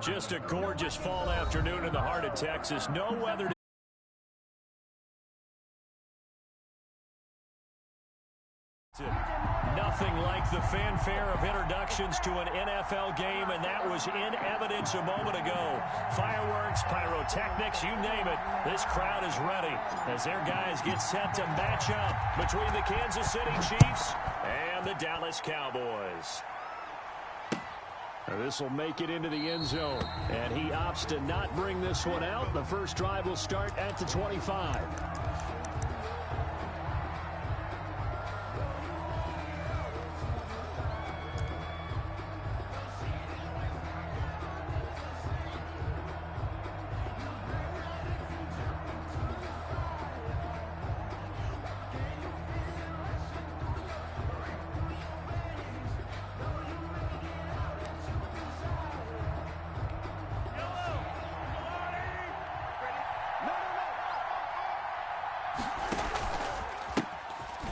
Just a gorgeous fall afternoon in the heart of Texas. No weather. Nothing like the fanfare of introductions to an NFL game, and that was in evidence a moment ago. Fireworks, pyrotechnics, you name it. This crowd is ready as their guys get set to match up between the Kansas City Chiefs and the Dallas Cowboys. This will make it into the end zone, and he opts to not bring this one out. The first drive will start at the 25.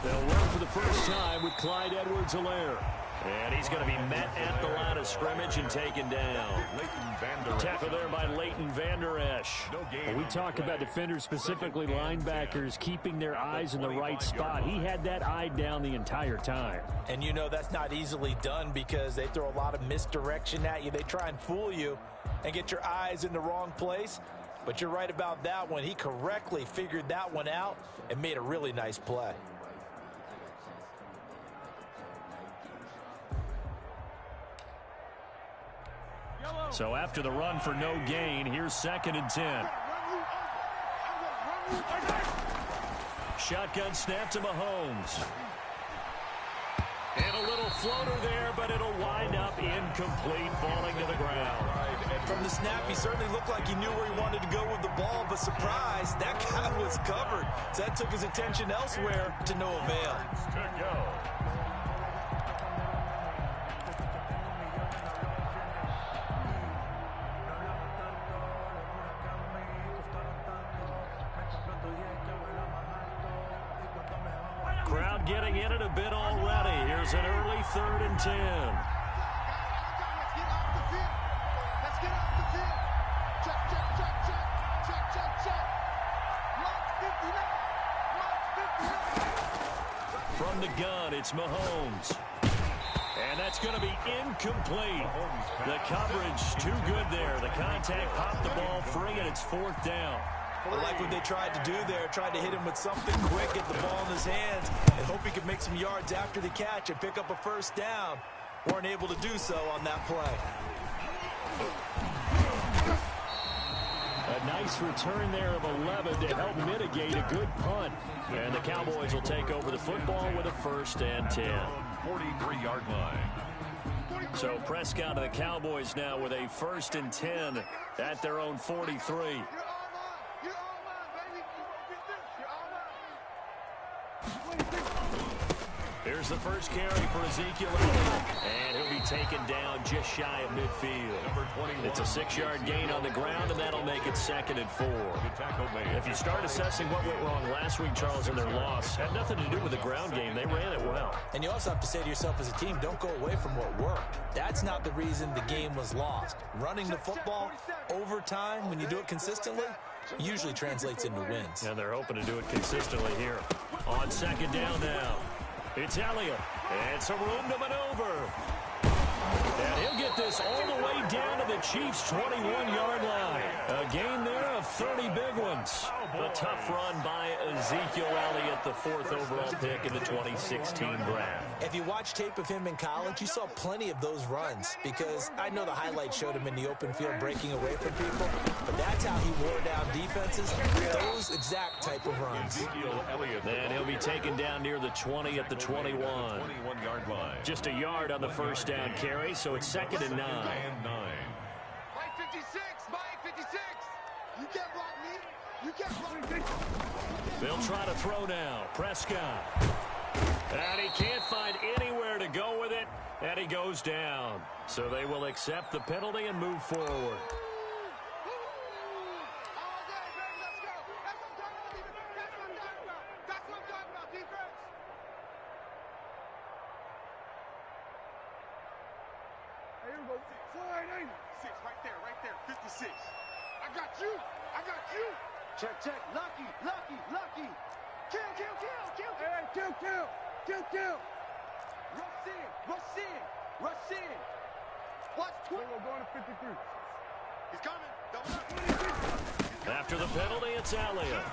They'll run for the first time with Clyde Edwards-Helaire. And he's going to be met at the line of scrimmage and taken down. Tackle there by Leighton Vander Esch. We talk about defenders, specifically linebackers, keeping their eyes in the right spot. He had that eye down the entire time. And you know that's not easily done because they throw a lot of misdirection at you. They try and fool you and get your eyes in the wrong place. But you're right about that one. He correctly figured that one out and made a really nice play. So after the run for no gain, here's 2nd and 10. Shotgun snap to Mahomes. And a little floater there, but it'll wind up incomplete, falling to the ground. From the snap, he certainly looked like he knew where he wanted to go with the ball, but surprise, that guy was covered. So that took his attention elsewhere to no avail. Crowd getting in it a bit already. Here's an early 3rd and 10. Let's get off the field. Check. Mark 59. From the gun, it's Mahomes. And that's going to be incomplete. The coverage too good there. The contact popped the ball free, and it's 4th down. I like what they tried to do there, tried to hit him with something quick, get the ball in his hands, and hope he could make some yards after the catch and pick up a first down. Weren't able to do so on that play. A nice return there of 11 to help mitigate a good punt. And the Cowboys will take over the football with a 1st and 10. 43-yard line. So Prescott and the Cowboys now with a 1st and 10 at their own 43. Here's the first carry for Ezekiel Elliott, and he'll be taken down just shy of midfield. It's a 6-yard gain on the ground, and that'll make it 2nd and 4. If you start assessing what went wrong last week, Charles, in their loss, had nothing to do with the ground game. They ran it well. And you also have to say to yourself as a team, don't go away from what worked. That's not the reason the game was lost. Running the football over time, when you do it consistently, usually translates into wins. And they're hoping to do it consistently here. On 2nd down now. It's Elliott, and some room to maneuver. And he'll get this all the way down to the Chiefs' 21-yard line. A gain there of 30 big ones. A tough run by Ezekiel Elliott, the 4th overall pick in the 2016 draft. If you watch tape of him in college, you saw plenty of those runs because I know the highlights showed him in the open field breaking away from people, but that's how he wore down defenses, those exact type of runs. Then he'll be taken down near the 20 at the 21. 21-yard line. Just a yard on the first down carry, so it's 2nd and 9. Mike 56. You can't block me. You can't block me. They'll try to throw now. Prescott. And he can't find anywhere to go with it, and he goes down. So they will accept the penalty and move forward. Six, right there, 56. I got you. Check. Lucky. Kill. Rush in. Watch 20. We're going to 53. He's coming. Double up. After the penalty, it's Elliott.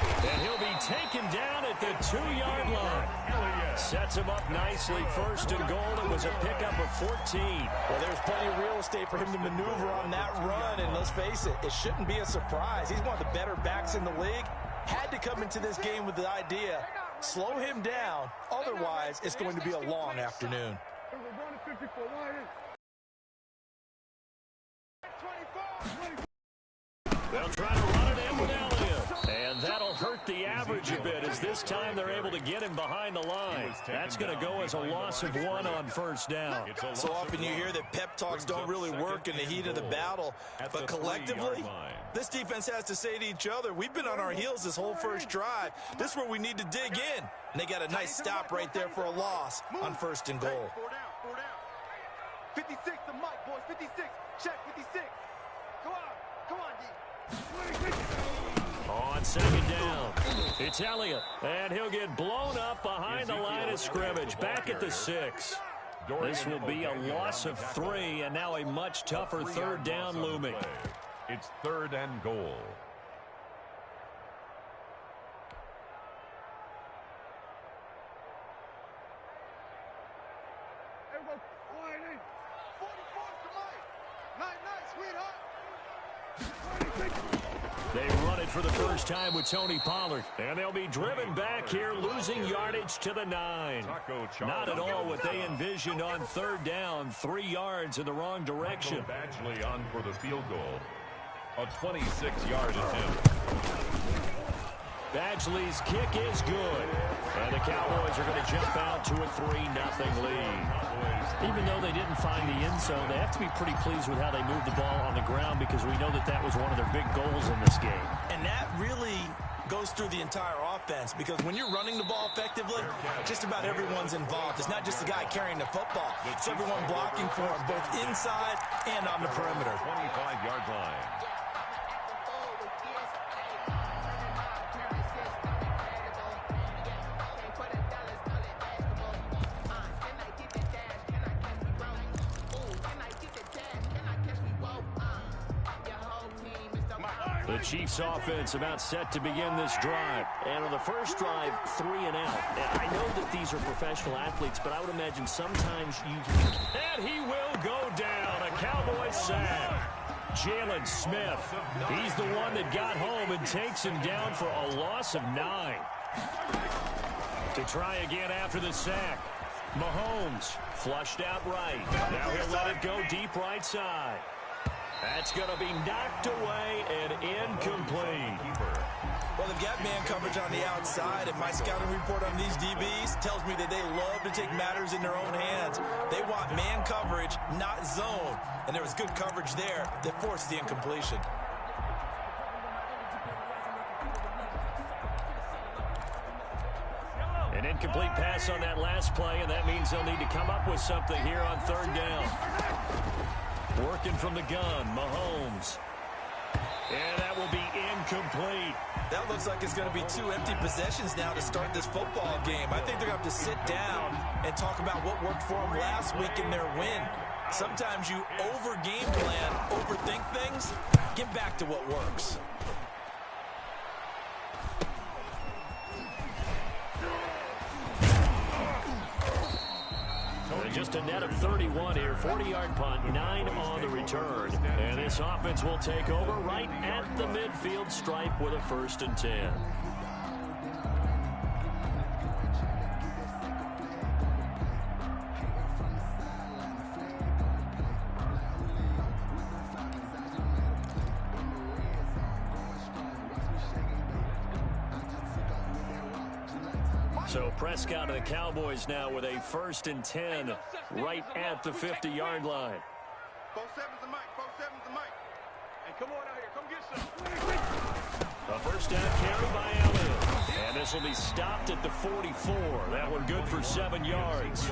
And he'll be taken down at the 2-yard line. Sets him up nicely. First and goal. It was a pickup of 14. Well, there's plenty of real estate for him to maneuver on that run, and let's face it, it shouldn't be a surprise. He's one of the better backs in the league. Had to come into this game with the idea, slow him down, otherwise it's going to be a long afternoon. They'll try to run it in with Elliott. And that'll hurt the average a bit as this time they're able to get him behind the line. That's going to go as a loss of 1 on first down. So often you hear that pep talks don't really work in the heat of the battle, but collectively, this defense has to say to each other, we've been on our heels this whole first drive. This is where we need to dig in. And they got a nice stop right there for a loss on first and goal. 4 down. 56 to Mike, boys. 56. Check 56. Come on, D. On second down, it's Elliott, and he'll get blown up behind the line of scrimmage, back at the 6. This will be a loss of 3, and now a much tougher third down looming. It's 3rd and goal. They run it for the first time with Tony Pollard, and they'll be driven back here, losing yardage to the 9. Not at all what they envisioned on third down, 3 yards in the wrong direction. Badgley on for the field goal. A 26-yard attempt. Badgley's kick is good, and the Cowboys are going to jump out to a 3-0 lead. Even though they didn't find the end zone, they have to be pretty pleased with how they moved the ball on the ground because we know that that was one of their big goals in this game. And that really goes through the entire offense because when you're running the ball effectively, just about everyone's involved. It's not just the guy carrying the football. It's everyone blocking for him, both inside and on the perimeter. 25-yard line. The Chiefs offense about set to begin this drive. And on the first drive, 3 and out. And I know that these are professional athletes, but I would imagine sometimes you... And he will go down. A Cowboy sack. Jalen Smith. He's the one that got home and takes him down for a loss of 9. To try again after the sack. Mahomes flushed out right. Now he'll let it go deep right side. That's going to be knocked away and incomplete. Well, they've got man coverage on the outside, and my scouting report on these DBs tells me that they love to take matters in their own hands. They want man coverage, not zone. And there was good coverage there that forced the incompletion. An incomplete pass on that last play, and that means they'll need to come up with something here on third down. Working from the gun, Mahomes. And that will be incomplete. That looks like it's going to be 2 empty possessions now to start this football game. I think they're going to have to sit down and talk about what worked for them last week in their win. Sometimes you over-game plan, overthink things. Get back to what works. Just a net of 31 here, 40-yard punt, 9 on the return. And this offense will take over right at the midfield stripe with a 1st and 10. So Prescott and the Cowboys now with a 1st and 10 right at the 50-yard line. 4-7's the mic. 4-7's the mic. And come on out here. Come get some. A first down carry by Elliott. And this will be stopped at the 44. That one good for 7 yards.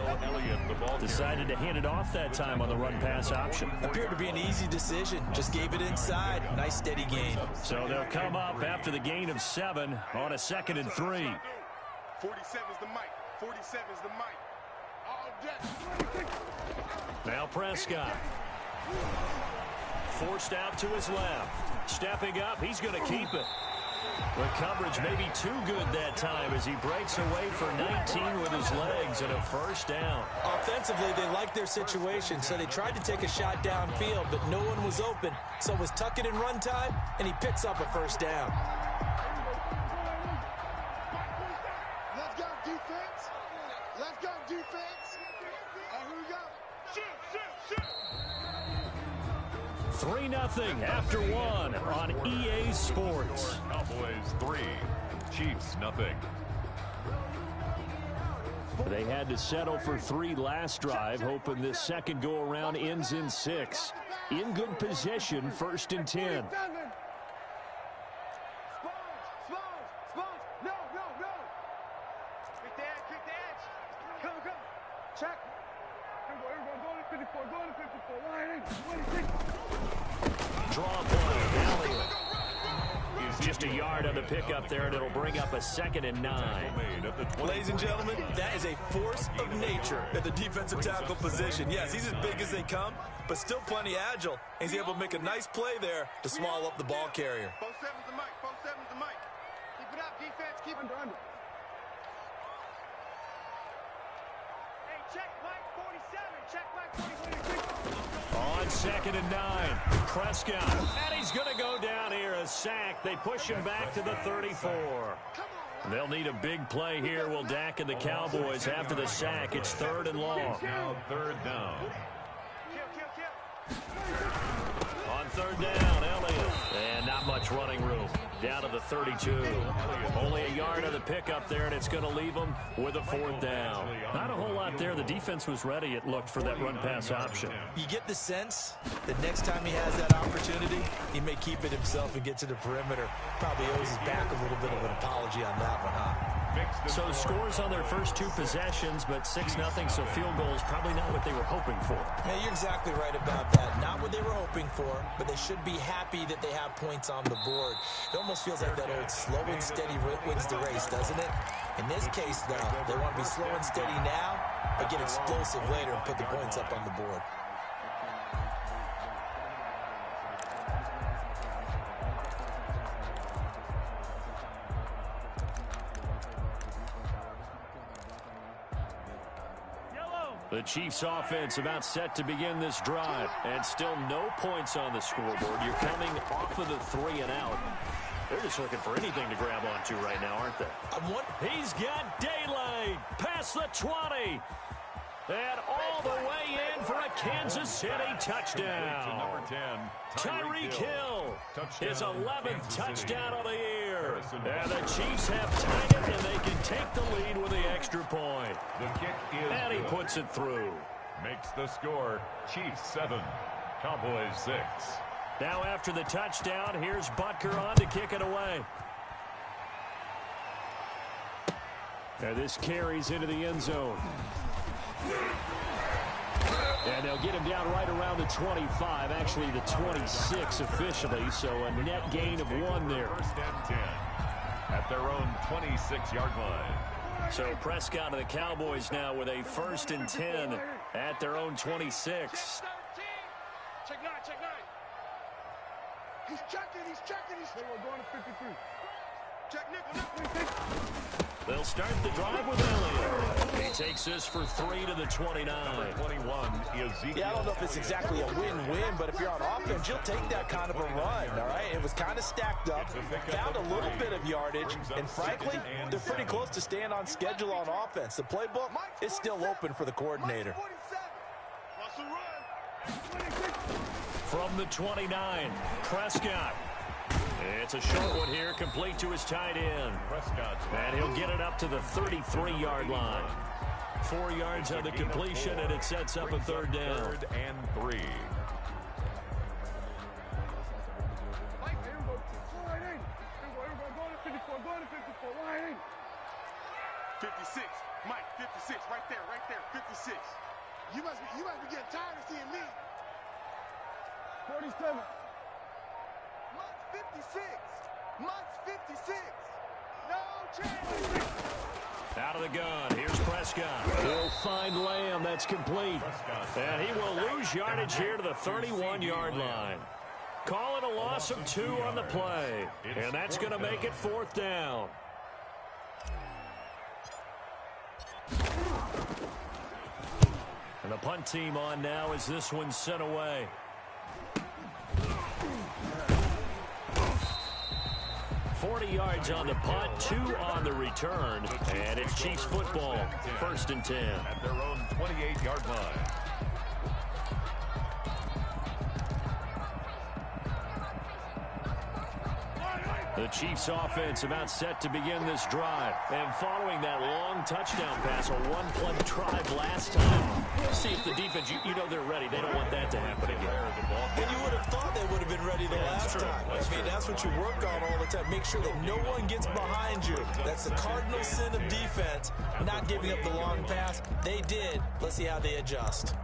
Decided to hand it off that time on the run-pass option. Appeared to be an easy decision. Just gave it inside. Nice steady gain. So they'll come up after the gain of 7 on a 2nd and 3. 47's the mic. 47's the mic. All day. Now Prescott. Forced out to his left. Stepping up, he's going to keep it. The coverage may be too good that time as he breaks away for 19 with his legs and a first down. Offensively, they liked their situation, so they tried to take a shot downfield, but no one was open. So it was tuck it in run time, and he picks up a first down. Let's go, defense. Let's go, defense. Here we go. Shoot, shoot, shoot. 3-0 after 1 on EA Sports. Cowboys 3, Chiefs nothing. They had to settle for 3 last drive, hoping this second go-around ends in 6. In good position, 1st and 10. No. Quick the edge. Come. Check. Go to 54. Line in. 26. Draw play. Elliott. Just a yard on the pickup there, and it'll bring up a 2nd and 9. Ladies and gentlemen, that is a force of nature at the defensive tackle position. Yes, he's as big as they come, but still plenty agile. He's able to make a nice play there to swallow up the ball carrier. 47's the mic. 47's the mic. Keep it up, defense. Keep it under. Hey, check Mike 47. Check Mike 47. On 2nd and 9, Prescott. And he's going to go down here, a sack. They push him back to the 34. They'll need a big play here. Will Dak and the Cowboys after the sack. It's 3rd and long. Now 3rd down. On 3rd down, Elliott. And not much running room. Down to the 32. Only a yard on the pickup there, and it's going to leave them with a 4th down. Not a whole lot there. The defense was ready, it looked, for that run-pass option. You get the sense that next time he has that opportunity, he may keep it himself and get to the perimeter. Probably owes his back a little bit of an apology on that one, huh? So scores on their first 2 possessions, but 6-0, so field goals probably not what they were hoping for. Yeah, you're exactly right about that. Not what they were hoping for, but they should be happy that they have points on the board. It almost feels like that old slow and steady wins the race, doesn't it? In this case, though, they want to be slow and steady now, but get explosive later and put the points up on the board. The Chiefs offense about set to begin this drive, and still no points on the scoreboard. You're coming off of the 3 and out. They're just looking for anything to grab onto right now, aren't they? He's got daylight past the 20. And all the way in for a Kansas City touchdown. Number 10, Tyreek Hill, his 11th touchdown of the year. And the Chiefs have tied it, and they can take the lead with the extra point. The kick is And he good. puts it through. Makes the score Chiefs 7, Cowboys 6. Now after the touchdown, here's Butker on to kick it away. Now this carries into the end zone. And they'll get him down right around the 25, actually the 26 officially, so a net gain of 1 there. 1st and 10 at their own 26-yard line. So Prescott and the Cowboys now with a 1st and 10 at their own 26. Check 9. He's checking. We're going to 53. Check nickel. They'll start the drive with Elliott. He takes this for 3 to the 29. Number 21, Ezekiel. Yeah, I don't know if it's exactly a win-win, but if you're on offense, you'll take that kind of a run, all right? It was kind of stacked up, found a little bit of yardage, and frankly, they're pretty close to staying on schedule on offense. The playbook is still open for the coordinator. From the 29, Prescott. It's a short one here, complete to his tight end. And he'll get it up to the 33-yard line. 4 yards on the completion, and it sets up a 3rd down. 3rd and 3. right there, 56. You must be getting tired of seeing me. 47. Mutt's 56. Mutt's 56. No chance. Out of the gun, here's Prescott. He'll find Lamb, that's complete. And he will lose yardage here to the 31-yard line. Calling a loss of 2 on the play. And that's going to make it 4th down. And the punt team on now as this one's sent away. $40 yards on the punt, 2 on the return, and it's Chiefs football, 1st and 10. At their own 28-yard line. The Chiefs offense about set to begin this drive. And following that long touchdown pass, a one-play drive last time. We'll see if the defense, you know they're ready. They don't want that to happen again. And you would have thought they would have been ready the last time. I mean, that's what you work on all the time. Make sure that no one gets behind you. That's the cardinal sin of defense, not giving up the long pass. They did. Let's see how they adjust.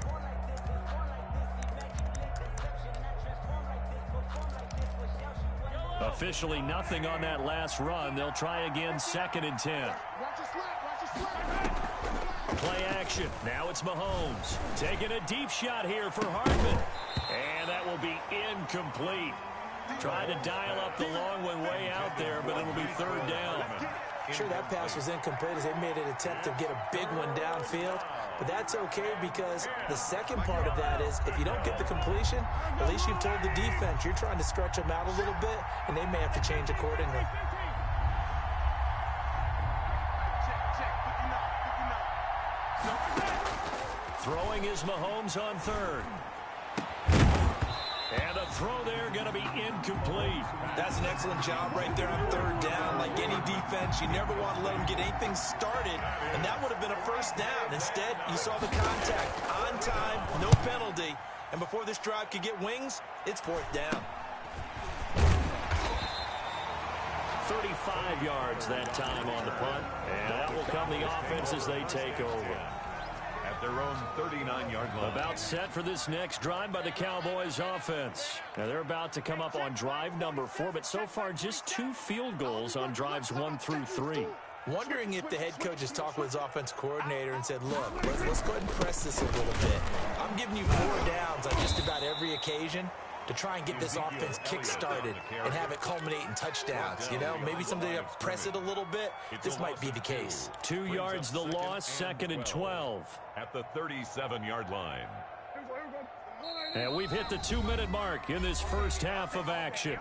Officially nothing on that last run. They'll try again, 2nd and 10. Play action. Now it's Mahomes. Taking a deep shot here for Hardman. And that will be incomplete. Trying to dial up the long one way out there, but it'll be 3rd down. Sure, that pass was incomplete as they made an attempt to get a big one downfield. But that's okay because the second part of that is if you don't get the completion, at least you've told the defense you're trying to stretch them out a little bit, and they may have to change accordingly. Throwing is Mahomes on 3rd. And the throw there going to be incomplete. That's an excellent job right there on 3rd down. Like any defense, you never want to let them get anything started, and that would have been a 1st down. Instead, you saw the contact on time, no penalty, and before this drive could get wings, it's 4th down. 35 yards that time on the punt, and that will come the offense as they take over. At their own 39-yard line. About set for this next drive by the Cowboys offense. Now they're about to come up on drive number 4, but so far just 2 field goals on drives 1 through 3. Wondering if the head coach has talked with his offense coordinator and said, look, let's go ahead and press this a little bit. I'm giving you 4 downs on just about every occasion to try and get this offense kick-started and have it culminate in touchdowns. You know, maybe somebody to press it a little bit. This might be the case. 2 yards the loss, 2nd and 12. At the 37-yard line. And we've hit the 2-minute mark in this first half of action.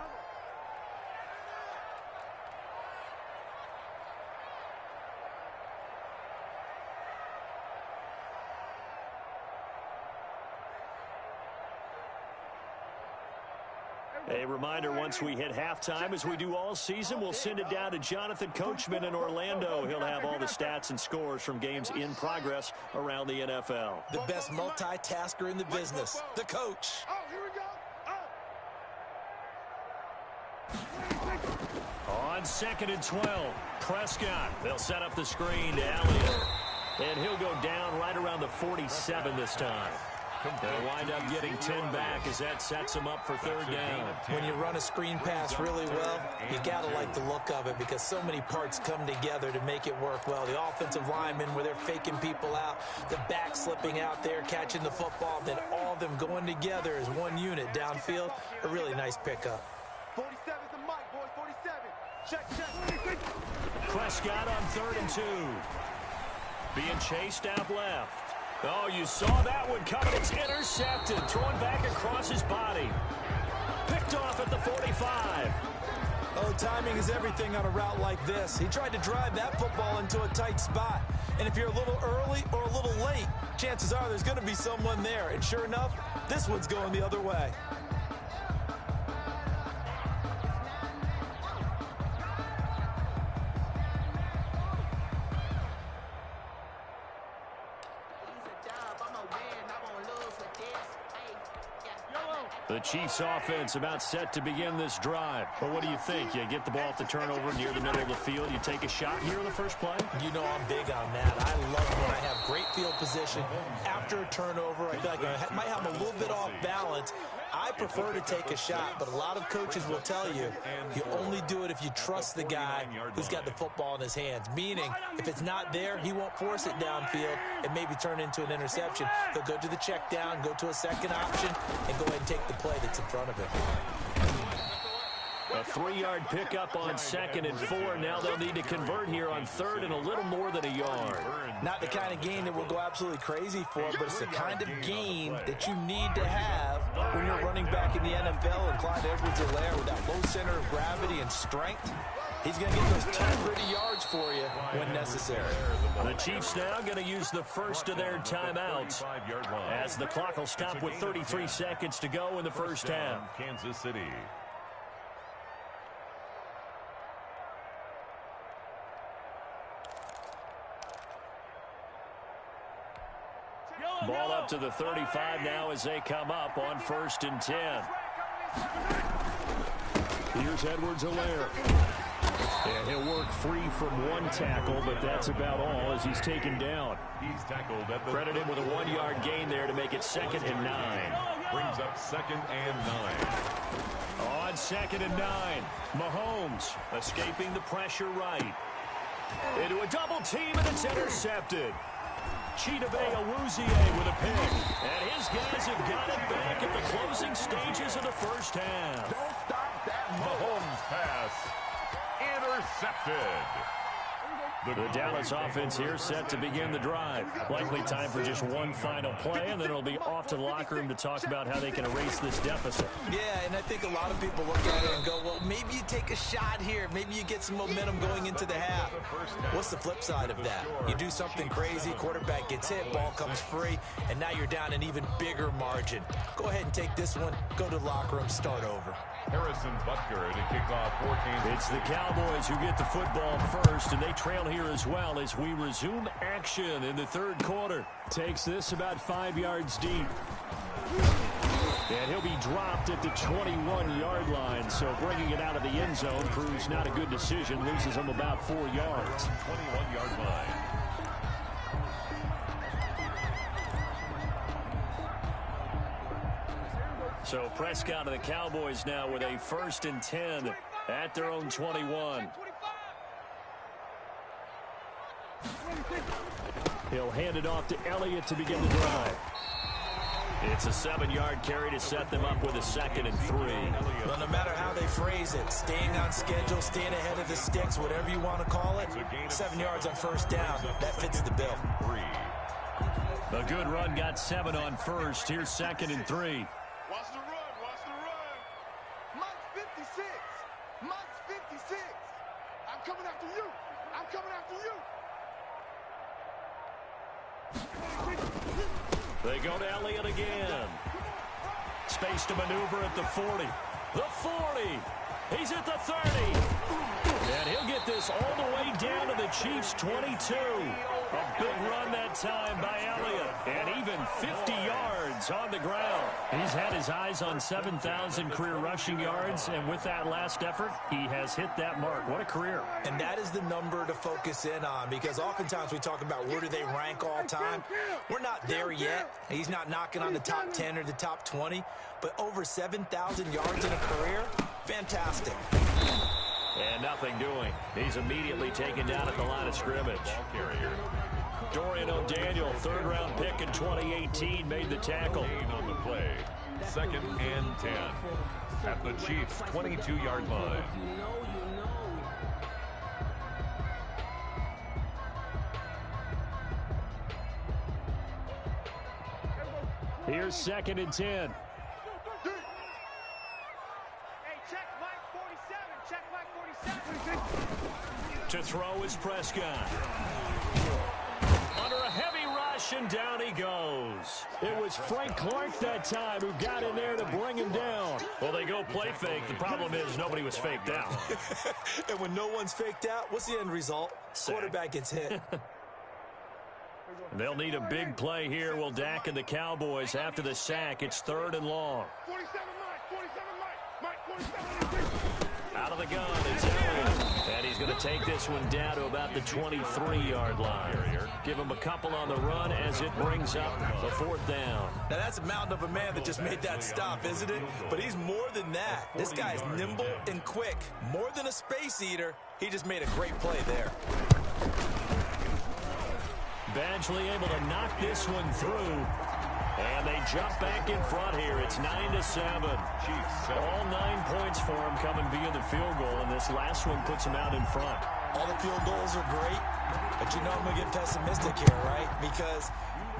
A reminder, once we hit halftime, as we do all season, we'll send it down to Jonathan Coachman in Orlando. He'll have all the stats and scores from games in progress around the NFL. The best multitasker in the business, the coach. Oh, here we go. On 2nd and 12, Prescott. They'll set up the screen to Elliott. And he'll go down right around the 47 this time. They'll wind up getting 10 back as that sets them up for 3rd down. When you run a screen pass really well, you got to like the look of it because so many parts come together to make it work well. The offensive linemen where they're faking people out, the back slipping out there, catching the football, then all of them going together as one unit downfield. A really nice pickup. 47's the mic, boys, 47. Check. Prescott on 3rd and 2. Being chased out left. Oh, you saw that one coming. It's intercepted. Thrown back across his body. Picked off at the 45. Oh, timing is everything on a route like this. He tried to drive that football into a tight spot. And if you're a little early or a little late, chances are there's going to be someone there. And sure enough, this one's going the other way. The Chiefs offense about set to begin this drive. But what do you think? You get the ball off the turnover near the middle of the field. You take a shot here in the first play? You know I'm big on that. I love when I have great field position. After a turnover, I feel like I might have a little bit off balance. I prefer to take a shot, but a lot of coaches will tell you only do it if you trust the guy who's got the football in his hands. Meaning, if it's not there, he won't force it downfield and maybe turn into an interception. He'll go to the check down, go to a second option, and go ahead and take the play that's in front of him. A 3-yard pickup on 2nd and 4. Now they'll need to convert here on 3rd and a little more than a yard. Not the kind of game that we'll go absolutely crazy for, but it's the kind of game that you need to have when you're running back in the NFL. And Clyde Edwards-Helaire with that low center of gravity and strength, he's going to get those tough, gritty yards for you when necessary. The Chiefs now going to use the first of their timeouts as the clock will stop with 33 seconds to go in the first half. Kansas City. Ball up to the 35 now as they come up on 1st and 10. Here's Edwards-Helaire. And he'll work free from one tackle, but that's about all as he's taken down. He's tackled at the Credit him with a 1-yard gain there to make it 2nd and 9. Brings up 2nd and 9. On 2nd and 9, Mahomes escaping the pressure right. Into a double team, and it's intercepted. Chidobe Awuzie with a pick. And his guys have got it back at the closing stages of the first half. Don't stop that Mahomes pass intercepted. The Dallas offense here set to begin the drive. Likely time for just one final play, and then it'll be off to the locker room to talk about how they can erase this deficit. Yeah, and I think a lot of people look at it and go, well, maybe you take a shot here. Maybe you get some momentum going into the half. What's the flip side of that? You do something crazy, quarterback gets hit, ball comes free, and now you're down an even bigger margin. Go ahead and take this one, go to the locker room, start over. Harrison Butker to kick off for Kansas. It's the Cowboys who get the football first, and they trail here as well as we resume action in the 3rd quarter. Takes this about 5 yards deep. And he'll be dropped at the 21-yard line, so bringing it out of the end zone proves not a good decision. Loses him about 4 yards. 21-yard line. So Prescott of the Cowboys now with a 1st and 10 at their own 21. He'll hand it off to Elliott to begin the drive. It's a 7-yard carry to set them up with a 2nd and 3. Well, no matter how they phrase it, staying on schedule, staying ahead of the sticks, whatever you want to call it, 7 yards on 1st down, that fits the bill. A good run got 7 on 1st. Here's 2nd and 3. Watch the run, watch the run. Mike's 56. Mike's 56. I'm coming after you. I'm coming after you. They go to Elliott again. Space to maneuver at the 40. The 40. He's at the 30. And he'll get this all the way down to the Chiefs' 22. A big run that time by Elliott. And even 50 yards on the ground. He's had his eyes on 7,000 career rushing yards. And with that last effort, he has hit that mark. What a career. And that is the number to focus in on, because oftentimes we talk about where do they rank all time. We're not there yet. He's not knocking on the top 10 or the top 20. But over 7,000 yards in a career, fantastic. And nothing doing. He's immediately taken down at the line of scrimmage. Ball carrier. Dorian O'Daniel, 3rd-round pick in 2018, made the tackle. Gain on the play. 2nd and 10. At the Chiefs' 22-yard line. Here's 2nd and 10. Hey, check Mike 47. Check Mike 47. To throw is Prescott. Under a heavy rush, and down he goes. It was Frank Clark that time who got in there to bring him down. Well, they go play fake. The problem is nobody was faked out. And when no one's faked out, what's the end result? Sack. Quarterback gets hit. They'll need a big play here. Will Dak and the Cowboys after the sack. It's 3rd and long. 47 Mike, 47 Mike. Out of the gun, it's Elliott. And he's going to take this one down to about the 23-yard line. Give him a couple on the run as it brings up the 4th down. Now, that's a mountain of a man that just made that stop, isn't it? But he's more than that. This guy's nimble and quick. More than a space eater. He just made a great play there. Badgley able to knock this one through. And they jump back in front here. It's 9-7. All 9 points for them coming via the field goal, and this last one puts them out in front. All the field goals are great, but you know I'm going to get pessimistic here, right? Because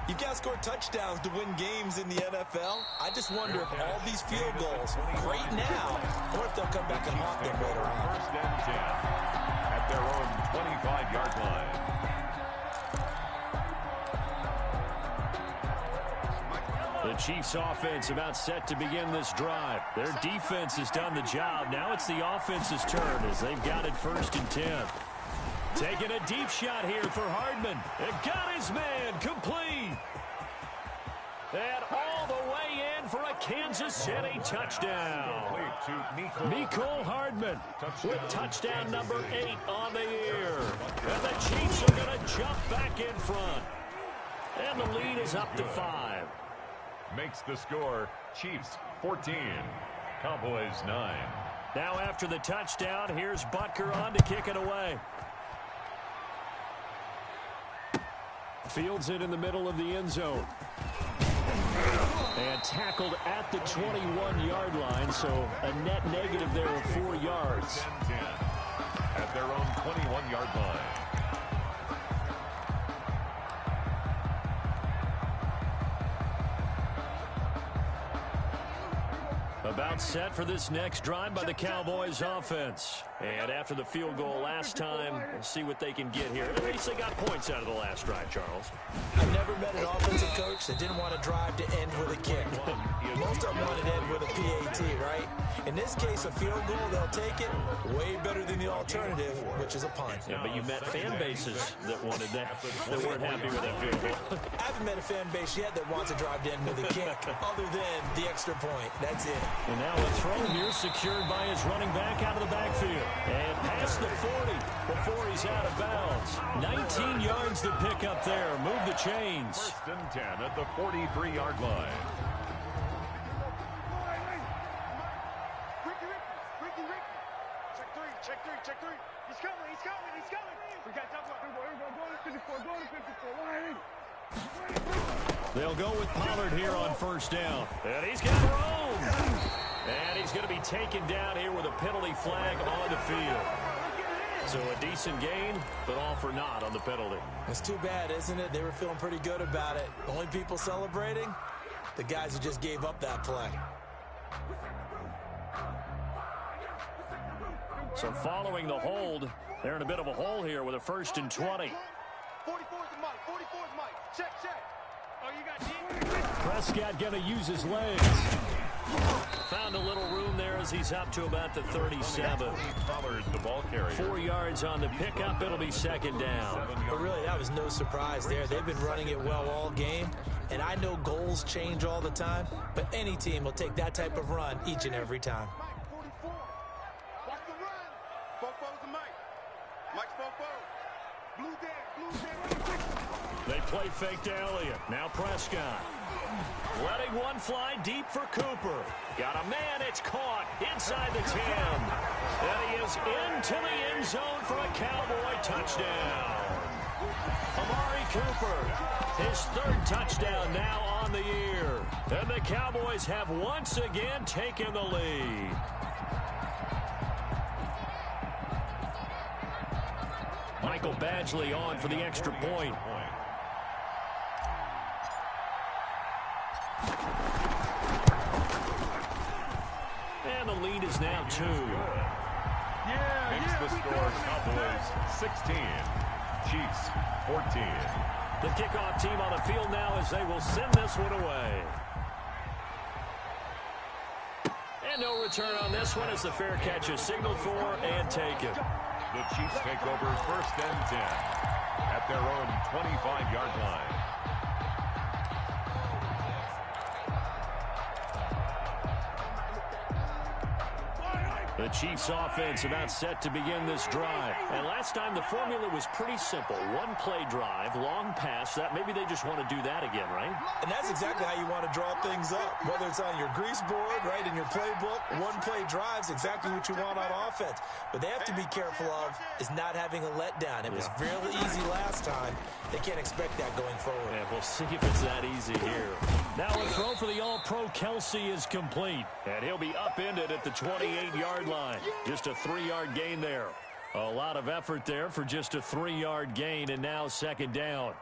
you've got to score touchdowns to win games in the NFL. I just wonder if all these field goals, great now, or if they'll come back and haunt them later on. 1st and 10 at their own 25-yard line. The Chiefs offense about set to begin this drive. Their defense has done the job. Now it's the offense's turn as they've got it 1st and 10. Taking a deep shot here for Hardman. And got his man complete. And all the way in for a Kansas City touchdown. Mecole Hardman with touchdown number 8 on the year. And the Chiefs are going to jump back in front. And the lead is up to 5. Makes the score Chiefs 14, Cowboys 9. Now after the touchdown, here's Butker on to kick it away. Fields it in the middle of the end zone. And tackled at the 21-yard line, so a net negative there of 4 yards. 10 at their own 21-yard line. About set for this next drive by the Cowboys offense. And after the field goal last time, we'll see what they can get here. At least they got points out of the last drive, Charles. I've never met an offensive coach that didn't want to drive to end with a kick. Most of them want to end with a PAT, right? In this case, a field goal, they'll take it. Way better than the alternative, which is a punt. Yeah, but you met fan bases that wanted that, that weren't happy with that field goal. I haven't met a fan base yet that wants to drive to end with a kick, other than the extra point. That's it. And now a throw here secured by his running back out of the backfield. And past the 40 before he's out of bounds. 19 yards to pick up there. Move the chains. 1st and 10 at the 43-yard line. Ricky. Check three. He's coming. We got to talk about go to 54. They'll go with Pollard here on 1st down. And he's got room. And he's going to be taken down here with a penalty flag on the field. So a decent gain, but all for naught on the penalty. It's too bad, isn't it? They were feeling pretty good about it. The only people celebrating, the guys who just gave up that play. So following the hold, they're in a bit of a hole here with a 1st and 20. 44's Mike. Check. Oh, you got deep. Prescott going to use his legs. Found a little room there as he's up to about the 37. Pollard, the ball carrier. 4 yards on the pickup. It'll be 2nd down. But really, that was no surprise there. They've been running it well all game. And I know goals change all the time, but any team will take that type of run each and every time. Mike, 44. Watch the run. Fofo's to Mike. Mike's Fofo. Blue Dan. They play fake to Elliott. Now Prescott. Letting one fly deep for Cooper. Got a man, it's caught inside the 10. And he is into the end zone for a Cowboy touchdown. Amari Cooper, his 3rd touchdown now on the year. And the Cowboys have once again taken the lead. Michael Badgley on for the extra point. And the lead is now 2. Makes the score Cowboys 16, Chiefs 14. The kickoff team on the field now as they will send this one away. And no return on this one as the fair catch is signaled for and taken. The Chiefs take over 1st and 10. at their own 25-yard line. The Chiefs offense about set to begin this drive. And last time the formula was pretty simple. One play drive, long pass. That maybe they just want to do that again, right? And that's exactly how you want to draw things up. Whether it's on your grease board, right, in your playbook, one play drive's exactly what you want on offense. What they have to be careful of is not having a letdown. It was real easy last time. They can't expect that going forward. Yeah, we'll see if it's that easy here. Now a throw for the All-Pro Kelsey is complete. And he'll be upended at the 28-yard line. Just a 3-yard gain there. A lot of effort there for just a 3-yard gain, and now second down.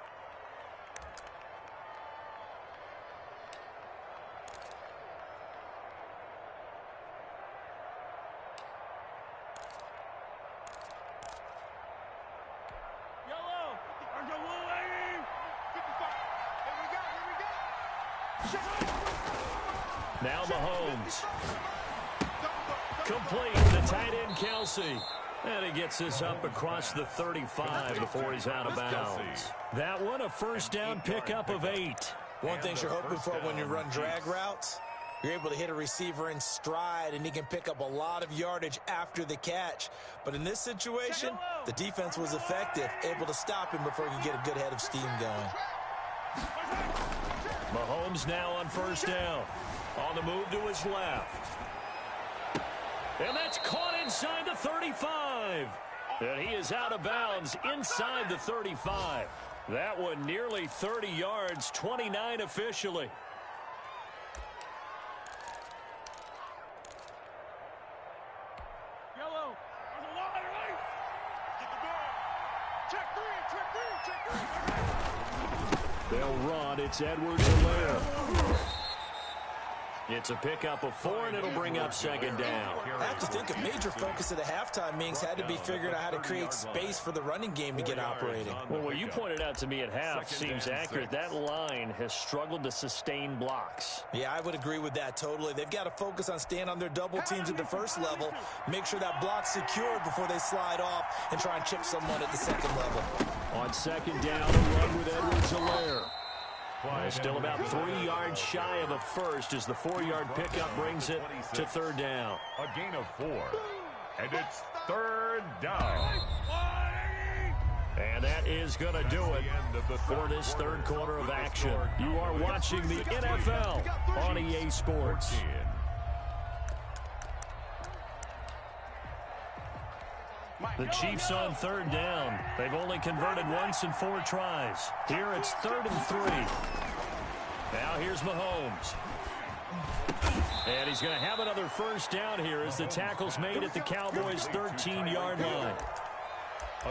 Now Mahomes. Complete, the tight end Kelsey. And he gets this up across the 35 before he's out of bounds. That one, a first down pickup of 8. One thing you're hoping for when you run drag routes, you're able to hit a receiver in stride, and he can pick up a lot of yardage after the catch. But in this situation, the defense was effective, able to stop him before he could get a good head of steam going. Mahomes now on first down. On the move to his left. And that's caught inside the 35. And he is out of bounds inside the 35. That one nearly 30 yards, 29 officially. Yellow. There's a lot of light. Get the ball. Check three. They'll run. It's Edwards-Helaire. It's a pickup of 4, and it'll bring up second down. I have to think a major focus of the halftime meetings had to be figuring out how to create space for the running game to get operating. Well, what you pointed out to me at half seems accurate. That line has struggled to sustain blocks. Yeah, I would agree with that totally. They've got to focus on staying on their double teams at the first level, make sure that block's secured before they slide off, and try and chip someone at the second level. On second down, a run with Edwards-Helaire. Still about 3 yards shy of a first as the 4-yard pickup brings it to third down. A gain of 4. And it's third down. And that is going to do it for this third quarter of action. You are watching the NFL on EA Sports. The Chiefs on third down. They've only converted once in 4 tries. Here it's 3rd and 3. Now here's Mahomes. And he's going to have another first down here as the tackle's made at the Cowboys' 13-yard line.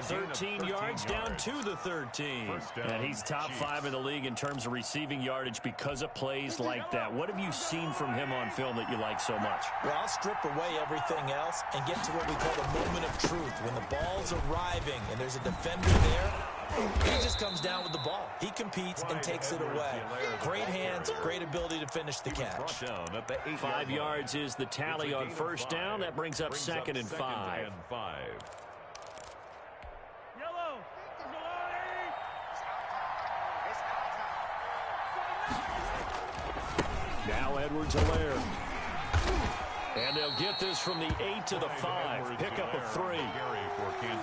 13 yards down to the 13. And he's top 5 in the league in terms of receiving yardage because of plays like that. What have you seen from him on film that you like so much? Well, I'll strip away everything else and get to what we call the moment of truth. When the ball's arriving and there's a defender there, he just comes down with the ball. He competes and takes it away. Great hands, great ability to finish the catch. 5 yards is the tally on first down. That brings up 2nd and 5. Now Edwards-Helaire. And they'll get this from the 8 to the 5. Pickup of 3.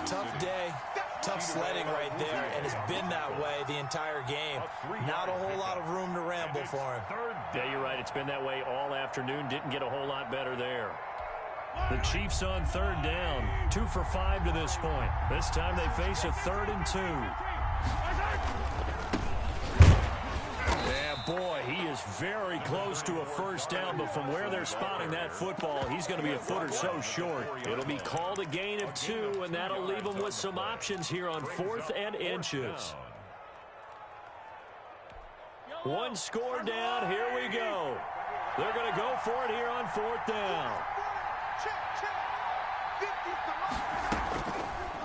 Tough day. Tough sledding right there, and it's been that way the entire game. Not a whole lot of room to ramble for him. Yeah, you're right. It's been that way all afternoon. Didn't get a whole lot better there. The Chiefs on third down. 2 for 5 to this point. This time they face a 3rd and 2. Yeah, boy, he is very close to a first down, but from where they're spotting that football, he's going to be a foot or so short. It'll be called a gain of 2, and that'll leave him with some options here on 4th and inches. 1 score down. Here we go. They're going to go for it here on 4th down.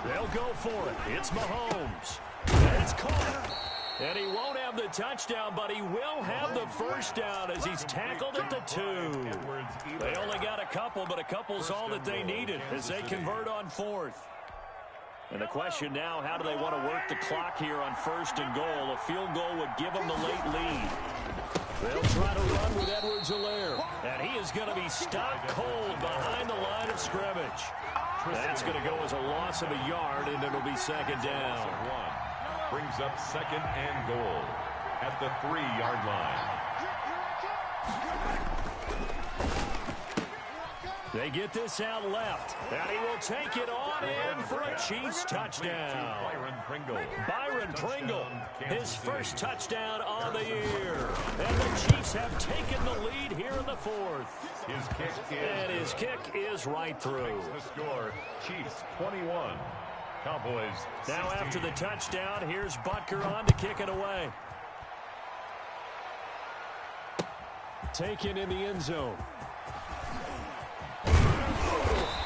They'll go for it. It's Mahomes. And it's caught. And he won't have the touchdown, but he will have the first down as he's tackled at the 2. They only got a couple, but a couple's all that they needed as they convert on 4th. And the question now, how do they want to work the clock here on 1st and goal? A field goal would give them the late lead. They'll try to run with Edwards-Helaire. And he is going to be stopped cold behind the line of scrimmage. That's going to go as a loss of a yard, and it'll be 2nd down. Brings up 2nd and goal at the 3-yard line. They get this out left, and he will take it on in for a Chiefs touchdown. Byron Pringle, his first touchdown on the year. And the Chiefs have taken the lead here in the 4th. His kick is right through. The score, Chiefs 21, Cowboys 16. Now after the touchdown, here's Butker on to kick it away. Taken in the end zone.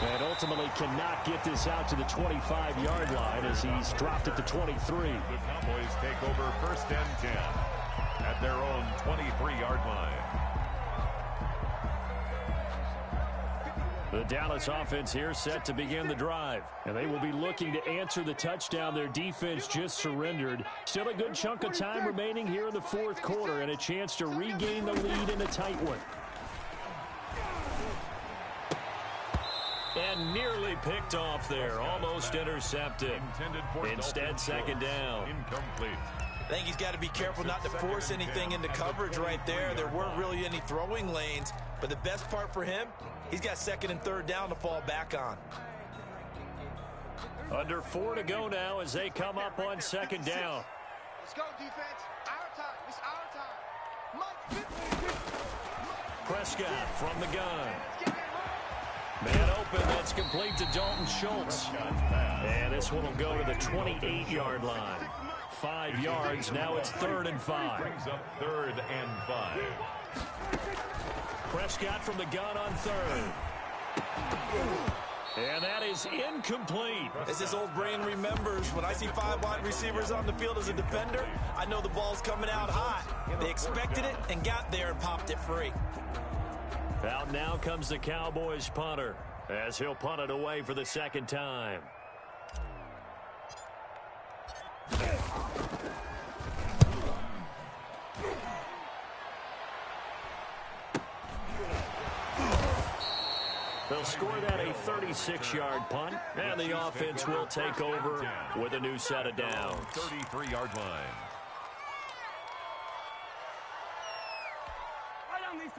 And ultimately cannot get this out to the 25-yard line as he's dropped at the 23. The Cowboys take over 1st and 10 at their own 23-yard line. The Dallas offense here set to begin the drive. And they will be looking to answer the touchdown their defense just surrendered. Still a good chunk of time remaining here in the 4th quarter and a chance to regain the lead in a tight one. And nearly picked off there. Almost intercepted. Instead, 2nd down. Incomplete. I think he's got to be careful not to force anything into coverage right there. There weren't really any throwing lanes. But the best part for him, he's got 2nd and 3rd down to fall back on. Under 4 to go now as they come up on 2nd down. Let's go, defense. Our time. It's our time. Prescott from the gun. Man open, that's complete to Dalton Schultz. And this one will go to the 28-yard line. 5 yards, now it's 3rd and 5. Brings up 3rd and 5. Prescott from the gun on 3rd. And that is incomplete. As this old brain remembers, when I see 5 wide receivers on the field as a defender, I know the ball's coming out hot. They expected it and got there and popped it free. Out now comes the Cowboys punter as he'll punt it away for the 2nd time. They'll score that a 36-yard punt, and the offense will take over with a new set of downs. 33-yard line.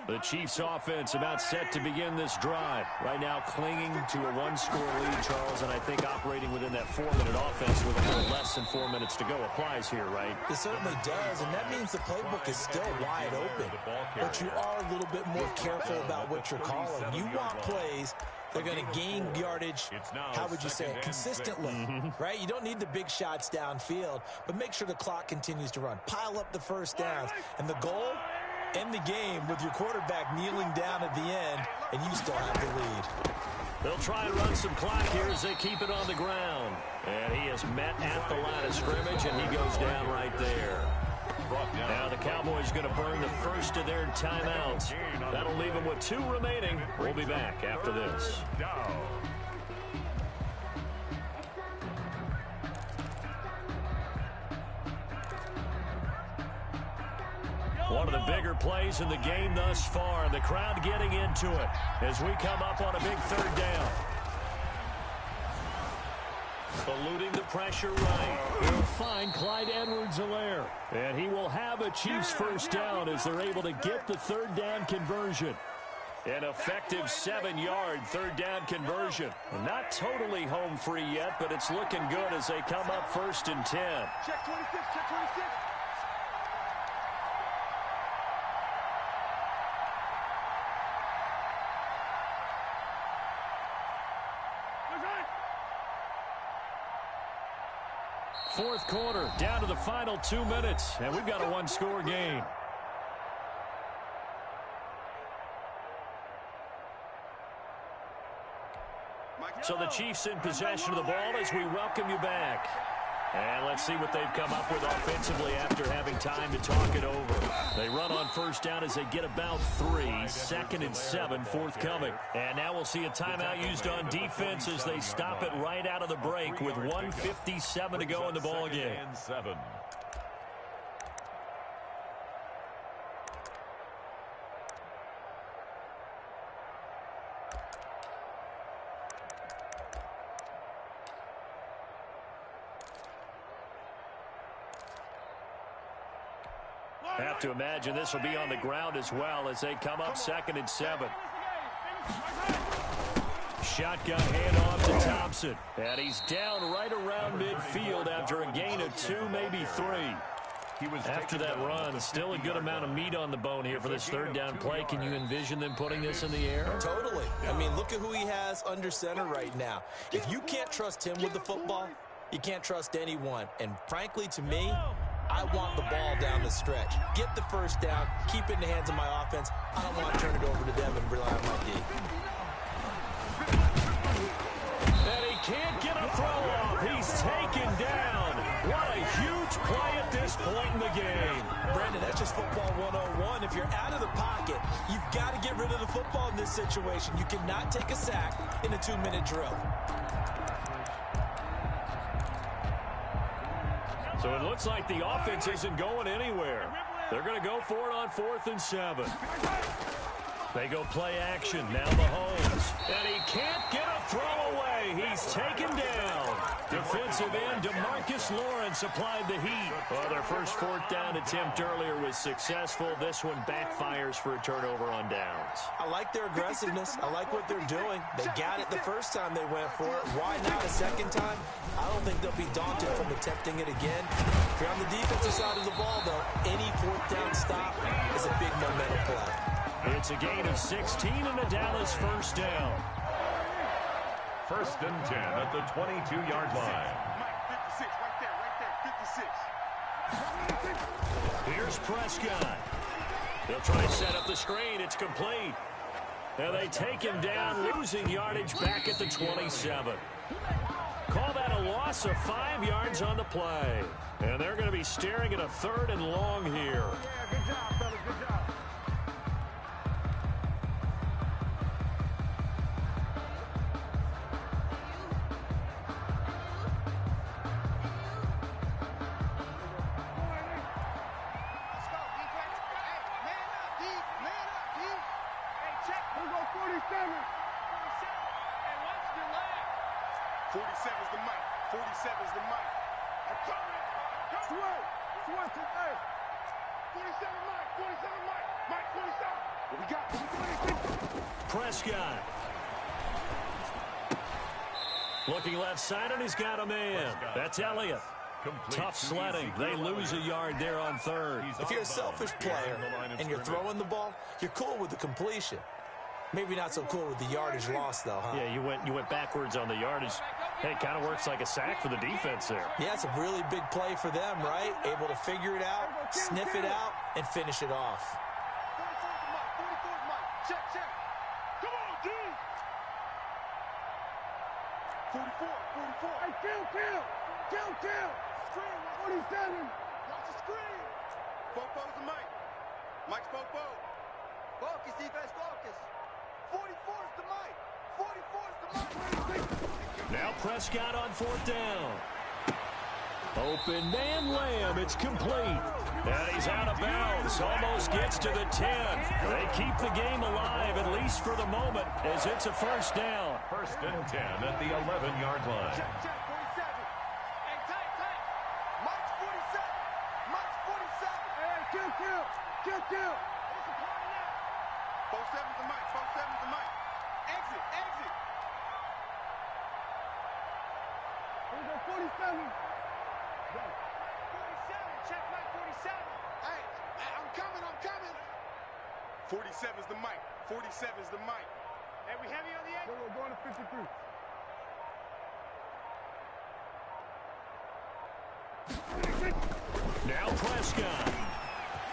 The Chiefs offense about set to begin this drive. Right now clinging to a 1-score lead, Charles, and I think operating within that 4-minute offense with a little less than 4 minutes to go applies here, right? It certainly does, and that means the playbook is still wide open. But you are a little bit more careful about what you're calling. You want plays they're going to gain yardage, how would you say it, consistently, right? You don't need the big shots downfield, but make sure the clock continues to run. Pile up the first downs, and the goal, end the game with your quarterback kneeling down at the end, and you still have the lead. They'll try and run some clock here as they keep it on the ground. And he is met at the line of scrimmage, and he goes down right there. Now the Cowboys going to burn the first of their timeouts. That'll leave them with 2 remaining. We'll be back after this. One of the bigger plays in the game thus far. The crowd getting into it as we come up on a big 3rd down. Eluding the pressure right. He'll find Clyde Edwards-Helaire. And he will have a Chiefs first down as they're able to get the 3rd down conversion. An effective 7-yard 3rd down conversion. Not totally home free yet, but it's looking good as they come up 1st and 10. Check 26, check 26. Fourth quarter, down to the final 2 minutes, and we've got a 1-score game. So the Chiefs in possession of the ball as we welcome you back. And let's see what they've come up with offensively after having time to talk it over. They run on first down as they get about 3. 2nd and 7 forthcoming. And now we'll see a timeout used on defense as they stop it right out of the break with 1:57 to go in the ballgame. Have to imagine this will be on the ground as well as they come up 2nd and 7. Shotgun handoff to Thompson. And he's down right around midfield after a gain of 2, maybe 3. After that run, still a good amount of meat on the bone here for this 3rd down play. Can you envision them putting this in the air? Totally. I mean, look at who he has under center right now. If you can't trust him with the football, you can't trust anyone. And frankly, to me, I want the ball down the stretch. Get the first down, keep it in the hands of my offense. I don't want to turn it over to them and rely on my D. And he can't get a throw off. He's taken down. What a huge play at this point in the game. Brandon, that's just football 101. If you're out of the pocket, you've got to get rid of the football in this situation. You cannot take a sack in a 2-minute drill. So it looks like the offense isn't going anywhere. They're going to go for it on 4th and 7. They go play action. Now Mahomes. And he can't get a throw away. He's taken down. Defensive end DeMarcus Lawrence applied the heat. Well, their first 4th down attempt earlier was successful. This one backfires for a turnover on downs. I like their aggressiveness. I like what they're doing. They got it the first time they went for it. Why not a second time? I don't think they'll be daunted from attempting it again. If you're on the defensive side of the ball, though, any 4th down stop is a big momentum play. It's a gain of 16 and a Dallas first down. 1st and 10 at the 22-yard line. 56, right there, 56. Here's Prescott. They'll try to set up the screen. It's complete. And they take him down, losing yardage back at the 27. Call that a loss of 5 yards on the play. And they're going to be staring at a 3rd and long here. Yeah, good job, fellas, good job. Prescott. Looking left side, and he's got a man. That's Elliott. Tough sledding. They lose a yard there on 3rd. If you're a selfish player and you're throwing the ball, you're cool with the completion. Maybe not so cool with the yardage loss, though, huh? Yeah, you went backwards on the yardage. Hey, it kind of works like a sack for the defense there. Yeah, it's a really big play for them, right? Able to figure it out, sniff it out, and finish it off. 44's Mike. Check, check. Come on, D. 44. Hey, kill. Screen, 47. Watch the screen. Fofo's the Mike. Mike's Fofo. Focus, defense, focus. 44's the Mike. 44's the Mike. Now Prescott on 4th down. Open man Lamb. It's complete. And he's out of bounds. Almost gets to the 10. They keep the game alive, at least for the moment, as it's a 1st down. 1st and 10 at the 11-yard line. Check, 47. Hey, tight. Mike's 47. Mike's 47. Hey, kill. 47's the Mike. 47's the Mike. Exit. Here we go, 47. 47, check Mike 47. Hey, I'm coming. 47's the Mike. 47's the Mike. Hey, we heavy on the end? We're going to 53. Now Prescott.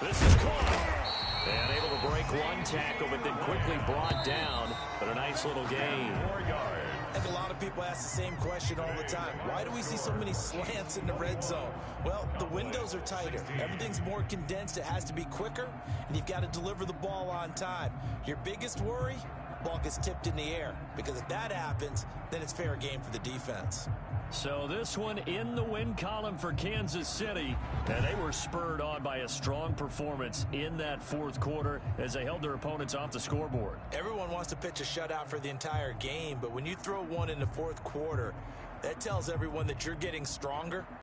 This is caught. And able to break one tackle, but then quickly brought down. But a nice little gain. 4 yards. I think a lot of people ask the same question all the time. Why do we see so many slants in the red zone? Well, the windows are tighter. Everything's more condensed. It has to be quicker, and you've got to deliver the ball on time. Your biggest worry? Ball gets tipped in the air, because if that happens, then it's fair game for the defense. So this one in the win column for Kansas City, and they were spurred on by a strong performance in that fourth quarter as they held their opponents off the scoreboard. Everyone wants to pitch a shutout for the entire game, but when you throw one in the fourth quarter, that tells everyone that you're getting stronger.